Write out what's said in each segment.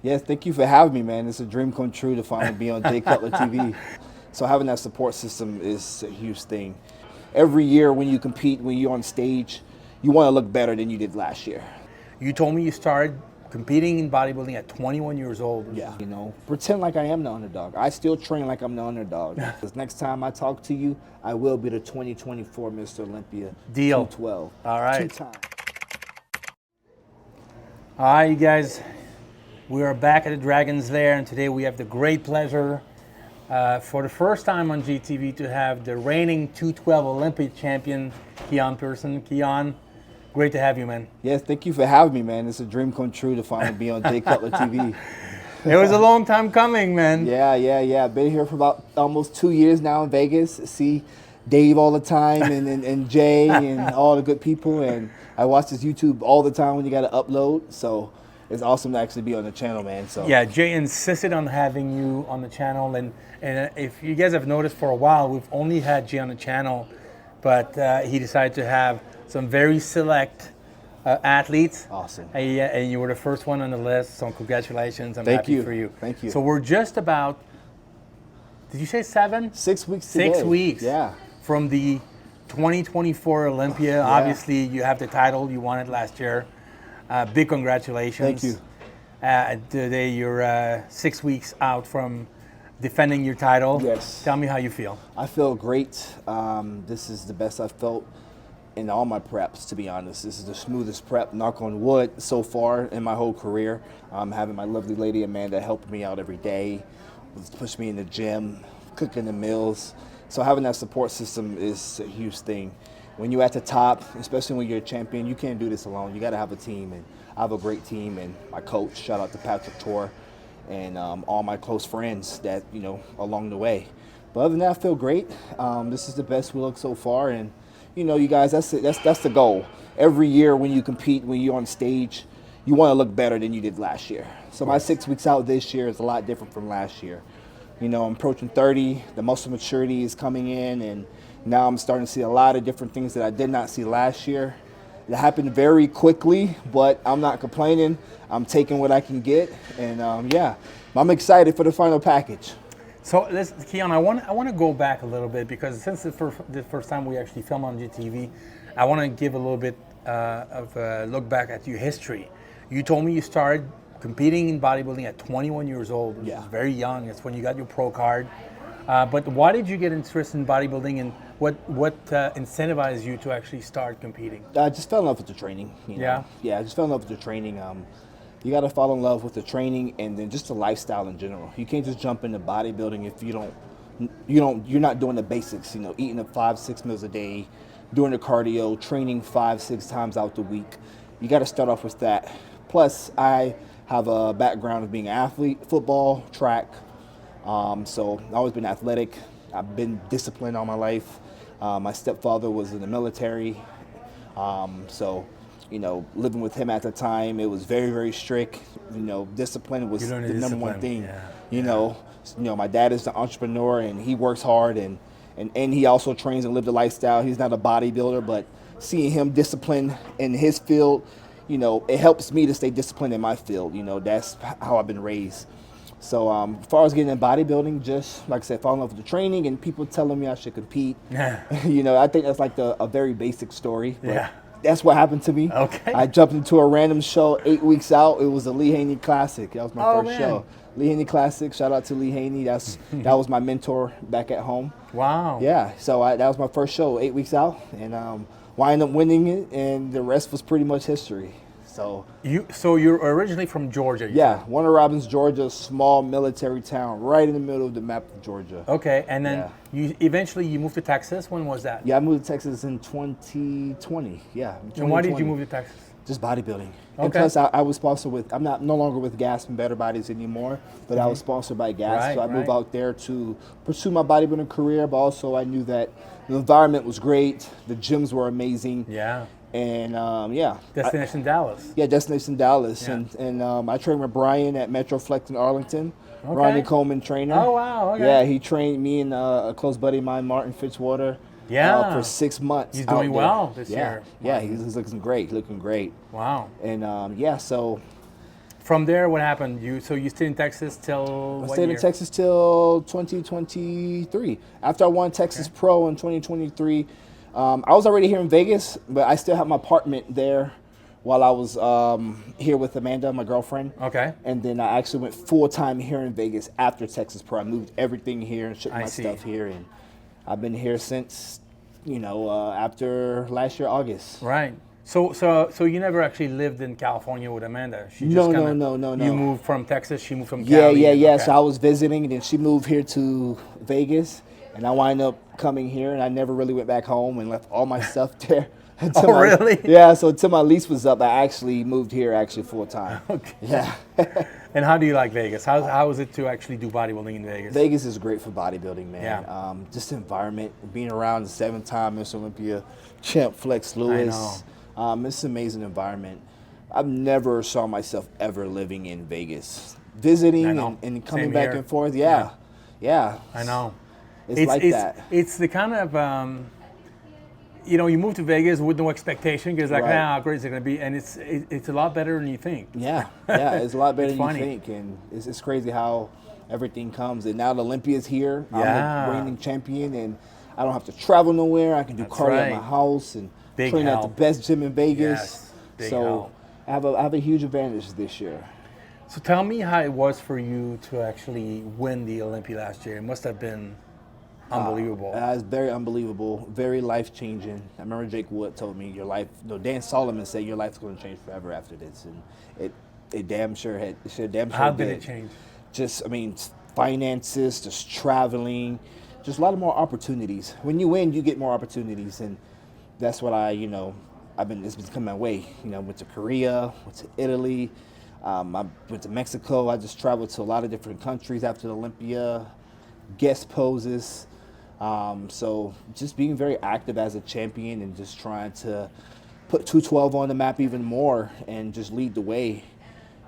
Yes, thank you for having me, man. It's a dream come true to finally be on JayCutlerTV. So having that support system is a huge thing. Every year when you compete, when you're on stage, you want to look better than you did last year. You told me you started competing in bodybuilding at 21 years old. Yeah, pretend like I am the underdog. I still train like I'm the underdog. Because next time I talk to you, I will be the 2024 Mr. Olympia. Deal. 212. All right. 2 times. All right, you guys. We are back at the Dragon's Lair, and today we have the great pleasure for the first time on GTV to have the reigning 212 Olympia Champion Keone Pearson. Keon, great to have you, man. Yes, thank you for having me, man. It's a dream come true to finally be on JayCutlerTV. It was a long time coming, man. Yeah. Been here for about almost 2 years now in Vegas. See Dave all the time and Jay and all the good people. And I watch this YouTube all the time when you got to upload. So it's awesome to actually be on the channel, man. So yeah, Jay insisted on having you on the channel. And if you guys have noticed for a while, we've only had Jay on the channel. But he decided to have some very select athletes. Awesome. And you were the first one on the list, so congratulations. I'm happy for you. Thank you. So we're just about, did you say 7? 6 weeks today. 6 weeks. Yeah. From the 2024 Olympia. Yeah. Obviously, you have the title. You won it last year. Big congratulations. Thank you. Today you're 6 weeks out from defending your title. Yes. Tell me how you feel. I feel great. This is the best I've felt in all my preps, to be honest. This is the smoothest prep, knock on wood, so far in my whole career. Having my lovely lady Amanda helping me out every day, push me in the gym, cooking the meals. So having that support system is a huge thing. When you're at the top, especially when you're a champion, you can't do this alone. You got to have a team, and I have a great team, and my coach, shout out to Patrick Tor, and all my close friends that, along the way. But other than that, I feel great. This is the best we look so far, and you guys, that's the goal. Every year when you compete, when you're on stage, you want to look better than you did last year. So my 6 weeks out this year is a lot different from last year. I'm approaching 30, the muscle maturity is coming in, and now I'm starting to see a lot of different things that I did not see last year. It happened very quickly, but I'm not complaining. I'm taking what I can get, and yeah, I'm excited for the final package. So, Keon, I want to go back a little bit, because since the first time we actually filmed on GTV, I want to give a little bit of a look back at your history. You told me you started competing in bodybuilding at 21 years old, which is very young. It's when you got your pro card. But why did you get interested in bodybuilding, and what incentivized you to actually start competing? I just fell in love with the training. Yeah, I just fell in love with the training. You got to fall in love with the training and then just the lifestyle in general. You can't just jump into bodybuilding if you're not doing the basics. Eating up 5-6 meals a day, doing the cardio, training 5-6 times out the week. You got to start off with that. Plus, I have a background of being an athlete, football, track. So I've always been athletic. I've been disciplined all my life. My stepfather was in the military. So living with him at the time, it was very, very strict. Discipline was the number one thing. Yeah. My dad is an entrepreneur, and he works hard, and he also trains and lives the lifestyle. He's not a bodybuilder, but seeing him disciplined in his field, it helps me to stay disciplined in my field. That's how I've been raised. So as far as getting in bodybuilding, just like I said, falling in love with the training and people telling me I should compete. Yeah. I think that's like a very basic story. But yeah. That's what happened to me. Okay. I jumped into a random show 8 weeks out. It was a Lee Haney Classic. That was my first show. Lee Haney Classic. Shout out to Lee Haney. That was my mentor back at home. Wow. Yeah. So that was my first show 8 weeks out, and wound up winning it, and the rest was pretty much history. So you're originally from Georgia? Yeah, Warner Robins, Georgia, small military town right in the middle of the map of Georgia. Okay, and then you eventually moved to Texas. When was that? Yeah, I moved to Texas in 2020. Yeah. 2020. And why did you move to Texas? Just bodybuilding. Okay. And plus, I was sponsored with, I'm no longer with Gas and Better Bodies anymore, but I was sponsored by Gas. So I moved out there to pursue my bodybuilding career, but also I knew that the environment was great, the gyms were amazing. Yeah. And Destination Dallas. Yeah, Destination Dallas. Yeah. And I trained with Brian at Metroflex in Arlington. Okay. Ronnie Coleman trainer. Oh, wow. Okay. Yeah, he trained me and a close buddy of mine, Martin Fitzwater. Yeah. For 6 months. He's doing well this year. Yeah, he's looking great, Wow. And so From there, what happened? So you stayed in Texas till I what stayed year? in Texas till 2023. After I won Texas Pro in 2023, I was already here in Vegas, but I still had my apartment there while I was here with Amanda, my girlfriend. Okay. And then I actually went full time here in Vegas after Texas Pro. I moved everything here and shipped I my see. stuff here, and I've been here since, after last year August. Right. So you never actually lived in California with Amanda. She No, just kinda, no. You moved from Texas. She moved from Yeah, Cali. yeah. Okay. So I was visiting, and then she moved here to Vegas, and I wound up coming here, and I never really went back home and left all my stuff there. Oh, really? Yeah. So until my lease was up, I actually moved here full time. Okay. Yeah. And how do you like Vegas? How is it to actually do bodybuilding in Vegas? Vegas is great for bodybuilding, man. Yeah. Just the environment, being around the 7-time Miss Olympia champ Flex Lewis. It's an amazing environment. I've never saw myself ever living in Vegas, visiting and coming Same back here. and forth. Yeah. I know. It's like that. It's the kind of you move to Vegas with no expectation because Right. how great is it going to be, and it's a lot better than you think. Yeah, it's a lot better It's than funny. you think, and it's crazy how everything comes. And now the Olympia's here. Yeah. I'm the reigning champion, and I don't have to travel nowhere. I can do That's cardio right. at my house and Big train at the help. best gym in Vegas. Yes, big so help. I have a huge advantage this year. So tell me how it was for you to actually win the Olympia last year. It must have been unbelievable. It's very unbelievable, very life changing. I remember Jake Wood told me Dan Solomon said your life's going to change forever after this, and it damn sure had. How did it change? Just, finances, just traveling, just a lot of more opportunities. When you win, you get more opportunities, and that's what it's been coming my way. Went to Korea, went to Italy, I went to Mexico. I just traveled to a lot of different countries after the Olympia, guest poses. So just being very active as a champion and just trying to put 212 on the map even more and just lead the way.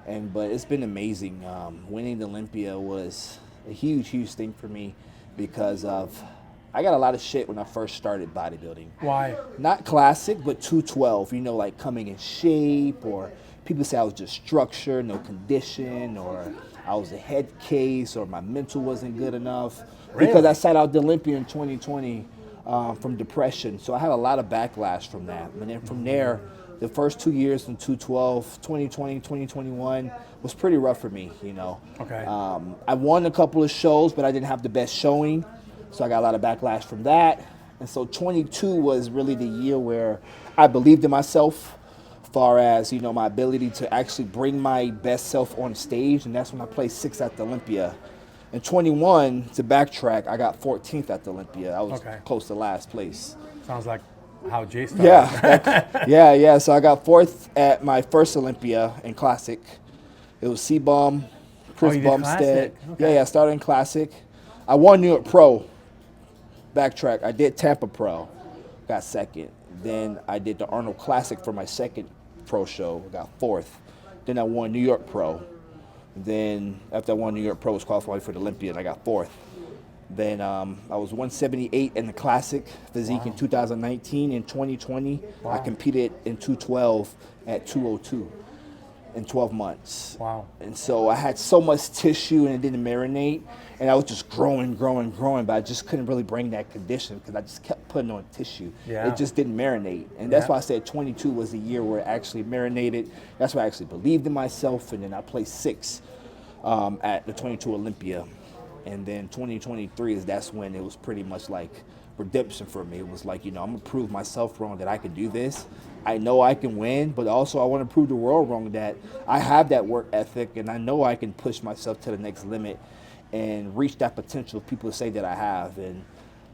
But it's been amazing. Winning the Olympia was a huge, huge thing for me because I got a lot of shit when I first started bodybuilding. Why? Not classic, but 212, like coming in shape, or people say I was just structured, no condition, or I was a head case, or my mental wasn't good enough. Really? Because I sat out the Olympia in 2020 from depression. So I had a lot of backlash from that. And then from there, the first 2 years in 212, 2020, 2021 was pretty rough for me, Okay. I won a couple of shows, but I didn't have the best showing. So I got a lot of backlash from that. And so 22 was really the year where I believed in myself, far as, my ability to actually bring my best self on stage. And that's when I placed 6th at the Olympia. In 21, to backtrack, I got 14th at the Olympia. I was close to last place. Sounds like how Jay started. Yeah. So I got 4th at my first Olympia in Classic. It was C-Bum, Chris you did Bumstead. Classic? Okay. Yeah, I started in Classic. I won New York Pro. Backtrack, I did Tampa Pro, got 2nd. Then I did the Arnold Classic for my 2nd pro show, got 4th. Then I won New York Pro. Then after I won New York Pro, I was qualified for the Olympia, and I got 4th. Then I was 178 in the Classic physique in 2019. In 2020, I competed in 212 at 202 in 12 months. Wow. And so I had so much tissue and it didn't marinate. And I was just growing, but I just couldn't really bring that condition because I just kept putting on tissue. Yeah. It just didn't marinate. And that's why I said 22 was the year where it actually marinated. That's why I actually believed in myself. And then I placed 6th at the 22 Olympia. And then 2023 that's when it was pretty much like redemption for me. It was like, I'm going to prove myself wrong that I can do this. I know I can win, but also I want to prove the world wrong that I have that work ethic and I know I can push myself to the next limit and reach that potential people say that I have. And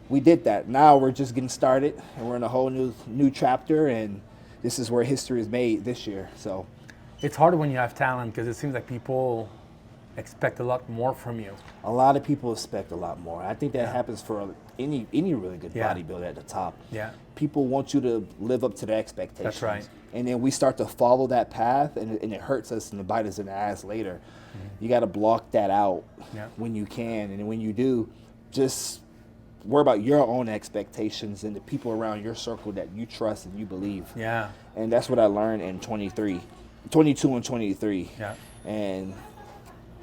we did that. Now we're just getting started and we're in a whole new chapter, and this is where history is made this year. So It's harder when you have talent because it seems like people expect a lot more from you. a lot of people expect a lot more. I think that happens for any really good bodybuilder at the top. Yeah. People want you to live up to their expectations. That's right. And then we start to follow that path, and it hurts us and it bites us in the ass later. You got to block that out when you can. And when you do, just worry about your own expectations and the people around your circle that you trust and you believe. Yeah. And that's what I learned in 22 and 23. Yeah. and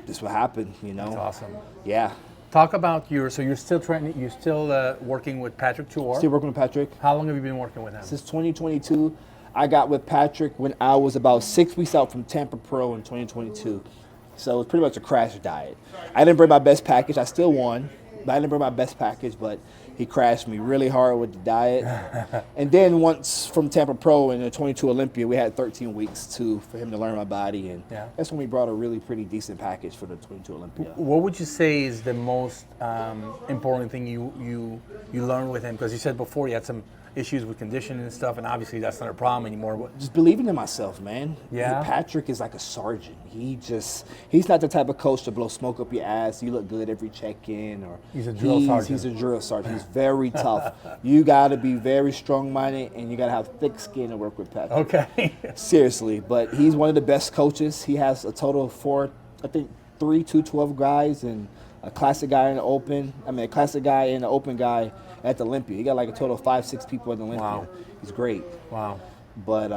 this what happened, you know. That's awesome. Yeah. Talk about so you're still training, you're still working with Patrick Tuor. Still working with Patrick. How long have you been working with him? Since 2022. I got with Patrick when I was about 6 weeks out from Tampa Pro in 2022. So it was pretty much a crash diet. I didn't bring my best package. I still won, but I didn't bring my best package, but he crashed me really hard with the diet. And then once from Tampa Pro in the 22 Olympia, we had 13 weeks for him to learn my body. And that's when we brought a really pretty decent package for the 22 Olympia. What would you say is the most important thing you learned with him? Because you said before you had some issues with conditioning and stuff, and obviously that's not a problem anymore. But just believing in myself, man. Yeah. Patrick is like a sergeant. He's not the type of coach to blow smoke up your ass. You look good every check-in, or he's a drill sergeant. He's a drill sergeant. He's very tough. You got to be very strong-minded, and you got to have thick skin to work with Patrick. Okay. Seriously, but he's one of the best coaches. He has a total of 3 212 guys, and a classic guy in the open. A classic guy and an open guy at the Olympia. He got like a total of 5-6 people at the Olympia. Wow. He's great. Wow. But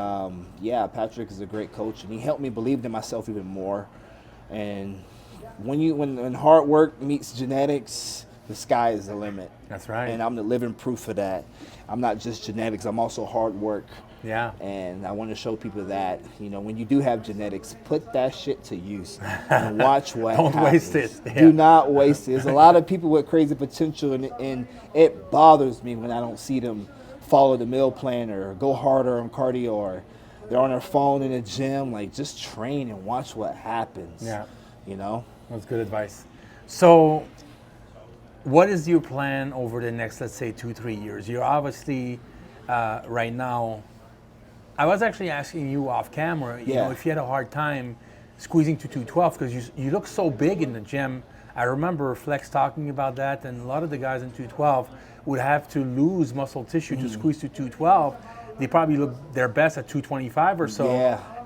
yeah, Patrick is a great coach, and he helped me believe in myself even more. And when hard work meets genetics, the sky is the limit. That's right. And I'm the living proof of that. I'm not just genetics, I'm also hard work. Yeah. And I want to show people that, you know, when you do have genetics, put that shit to use and watch what Don't happens. waste it. Yeah. Do not waste it. There's a lot of people with crazy potential, and it bothers me when I don't see them follow the meal plan or go harder on cardio, or they're on their phone in the gym. Like, just train and watch what happens. Yeah. You know? That's good advice. So what is your plan over the next, let's say, 2-3 years? You're obviously right now, I was actually asking you off camera, you know, if you had a hard time squeezing to 212, because you look so big in the gym. I remember Flex talking about that, and a lot of the guys in 212 would have to lose muscle tissue to squeeze to 212. They probably look their best at 225 or so,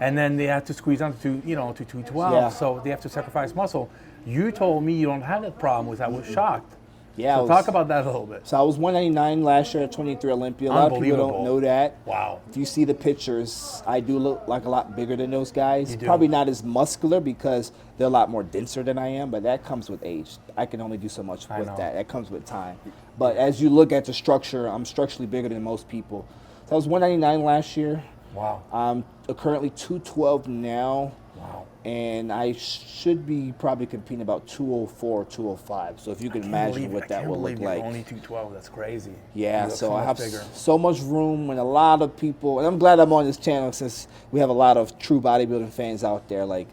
and then they have to squeeze down to 212. So they have to sacrifice muscle. You told me you don't have that problem, which I was shocked. Yeah. So talk about that a little bit. So I was 199 last year at 23 Olympia. A lot of people don't know that. Wow. If you see the pictures, I do look like a lot bigger than those guys. Probably not as muscular because they're a lot more denser than I am, but that comes with age. I can only do so much with that. That comes with time. But as you look at the structure, I'm structurally bigger than most people. So I was 199 last year. Wow. I'm currently 212 now. Wow. And I should be probably competing about 204, 205. So if you can imagine what that will look like. Only 212, that's crazy. Yeah, so I have so much room, and a lot of people, and I'm glad I'm on this channel since we have a lot of true bodybuilding fans out there. Like,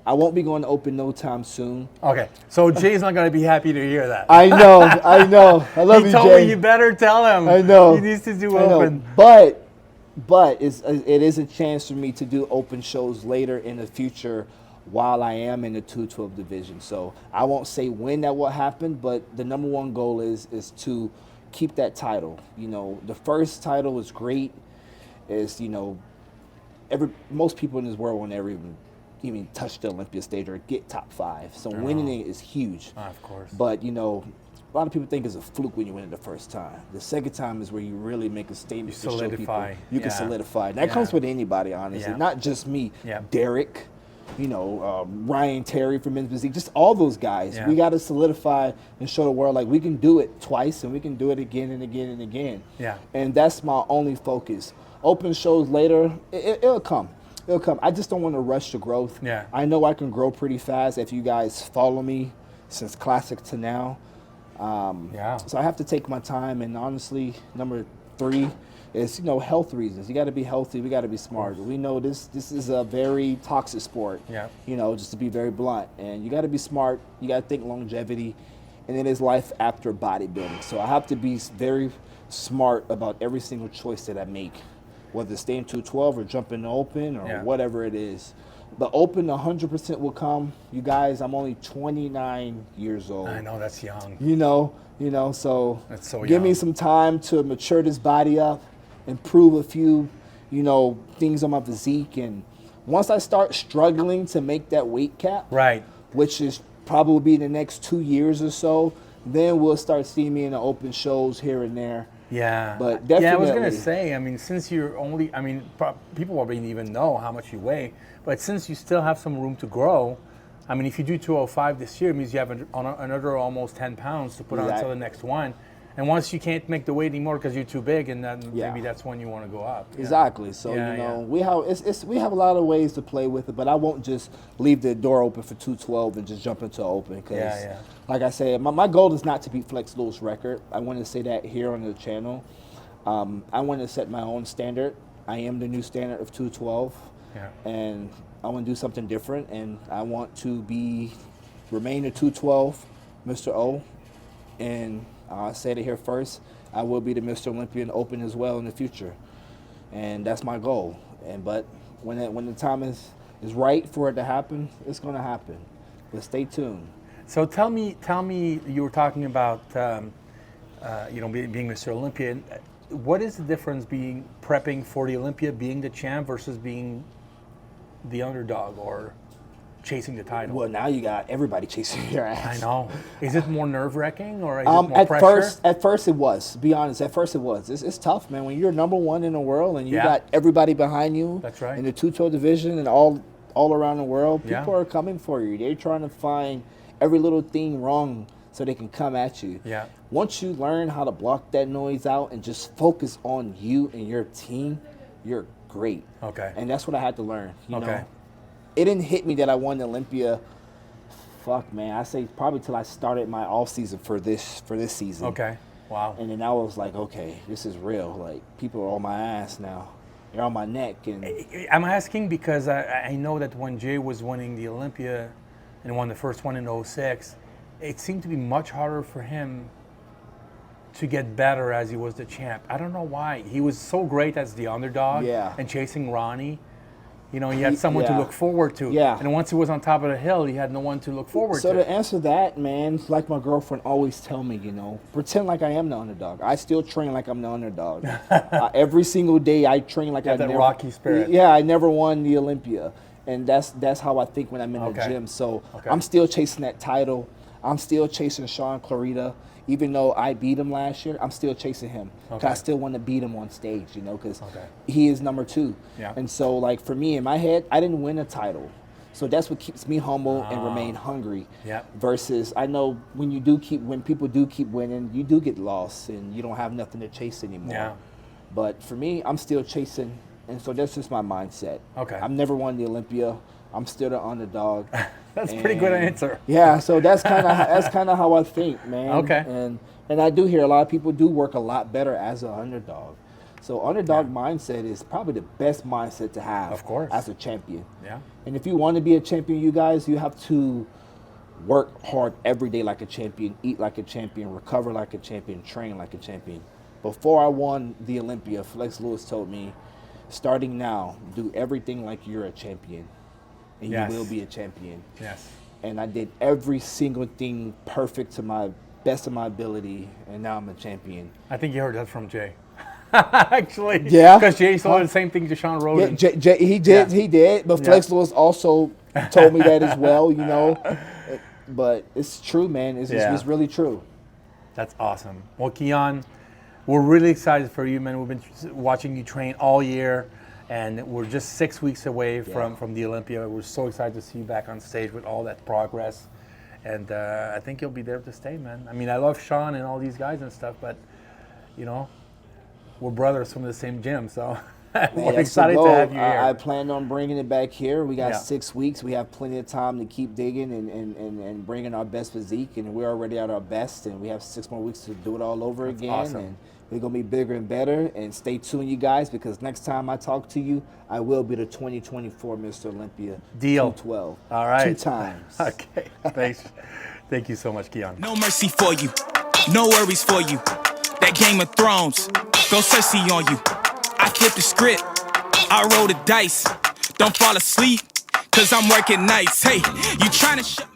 I won't be going to open no time soon. Okay, so Jay's not going to be happy to hear that. I know. I love you, Jay. He told me you better tell him. I know. He needs to do open. But it is a chance for me to do open shows later in the future while I am in the 212 division. So I won't say when that will happen, but the number one goal is to keep that title. You know, the first title is great. Is, you know, most people in this world will never even touch the Olympia stage or get top 5. So winning it is huge. Of course. But, you know, a lot of people think it's a fluke when you win it the first time. The second time is where you really make a statement to show people you can solidify. That comes with anybody, honestly, not just me. Derek, you know, Ryan Terry from Men's Physique, just all those guys. We got to solidify and show the world, like, we can do it twice and we can do it again and again and again. And that's my only focus. Open shows later, it'll come. It'll come. I just don't want to rush the growth. I know I can grow pretty fast if you guys follow me since Classic to now. So I have to take my time, and honestly, number 3 is, you know, health reasons. You got to be healthy. We got to be smart. We know this is a very toxic sport. You know, just to be very blunt, and you got to be smart. You got to think longevity, and it is life after bodybuilding. So I have to be very smart about every single choice that I make, whether it's staying 212 or jumping open or whatever it is. But open 100% will come. You guys, I'm only 29 years old. I know, that's young. You know, so that's so give me some time to mature this body up, improve a few, you know, things on my physique. And once I start struggling to make that weight cap, which is probably the next 2 years or so, then we'll start seeing me in the open shows here and there. Yeah. But Yeah, I was gonna definitely- say. I mean, since you're only, I mean, people probably didn't even know how much you weigh, but since you still have some room to grow, I mean, if you do 205 this year, it means you have another almost 10 pounds to put on until the next one. And once you can't make the weight anymore because you're too big, and then maybe that's when you want to go up. Yeah. Exactly. So we have a lot of ways to play with it, but I won't just leave the door open for 212 and just jump into open. Because, like I said, my goal is not to beat Flex Lewis' record. I want to say that here on the channel. I want to set my own standard. I am the new standard of 212, and I want to do something different. And I want to remain a 212, Mr. O, and I said it here first, I will be the Mr. Olympian Open as well in the future. And that's my goal. But when the time is right for it to happen, it's going to happen. But stay tuned. So tell me, you were talking about, being Mr. Olympian. What is the difference being prepping for the Olympia, being the champ, versus being the underdog or chasing the title? Well, now you got everybody chasing your ass. I know. Is it more nerve-wracking, or is it more pressure? At first it was. Be honest. At first it was. It's tough, man. When you're number one in the world and you got everybody behind you. That's right. In the 212 division and all around the world, people are coming for you. They're trying to find every little thing wrong so they can come at you. Yeah. Once you learn how to block that noise out and just focus on you and your team, you're great. Okay. And that's what I had to learn. You Okay. know? It didn't hit me that I won the Olympia. Fuck, man. I say probably till I started my off season for this season. Okay. Wow. And then I was like, okay, this is real. Like, people are on my ass now. They're on my neck. And I'm asking because I know that when Jay was winning the Olympia and won the first one in 06, it seemed to be much harder for him to get better as he was the champ. I don't know why. He was so great as the underdog and chasing Ronnie. You know, he had someone to look forward to. Yeah. And once he was on top of the hill, he had no one to look forward to. So to answer that, man, like my girlfriend always tell me, pretend like I am the underdog. I still train like I'm the underdog. Every single day I train like I that never. Rocky spirit. Yeah, I never won the Olympia. And that's how I think when I'm in the gym. So I'm still chasing that title. I'm still chasing Sean Clarita. Even though I beat him last year, I'm still chasing him. Because I still want to beat him on stage, because he is number 2. Yeah. And so, like, for me, in my head, I didn't win a title. So that's what keeps me humble and remain hungry. Yeah. Versus, I know when people do keep winning, you do get lost and you don't have nothing to chase anymore. Yeah. But for me, I'm still chasing, and so that's just my mindset. Okay. I've never won the Olympia. I'm still the underdog. That's a pretty good answer. Yeah, so that's kind of how I think, man. Okay. And I do hear a lot of people do work a lot better as an underdog. So underdog mindset is probably the best mindset to have, of course, as a champion. Yeah. And if you want to be a champion, you guys, you have to work hard every day like a champion, eat like a champion, recover like a champion, train like a champion. Before I won the Olympia, Flex Lewis told me, starting now, do everything like you're a champion. And you will be a champion. Yes. And I did every single thing perfect to my best of my ability, and now I'm a champion. I think you heard that from Jay. Actually. Yeah. Because Jay told the same thing to Sean Roden. Yeah, he did. But Flex Lewis also told me that as well, But it's true, man. It's really true. That's awesome. Well, Keon, we're really excited for you, man. We've been watching you train all year. And we're just 6 weeks away from the Olympia. We're so excited to see you back on stage with all that progress. And I think you'll be there to stay, man. I mean, I love Sean and all these guys and stuff, but, we're brothers from the same gym. So we're excited to have you here. I plan on bringing it back here. We got 6 weeks. We have plenty of time to keep digging and bringing our best physique. And we're already at our best. And we have 6 more weeks to do it all over again. Awesome. And we're going to be bigger and better. And stay tuned, you guys, because next time I talk to you, I will be the 2024 Mr. Olympia. Deal. 212. All right. 2 times. Okay. Thanks. Thank you so much, Keon. No mercy for you. No worries for you. That Game of Thrones. Go Cersei on you. I flip the script. I roll the dice. Don't fall asleep, cause I'm working nights. Hey, you trying to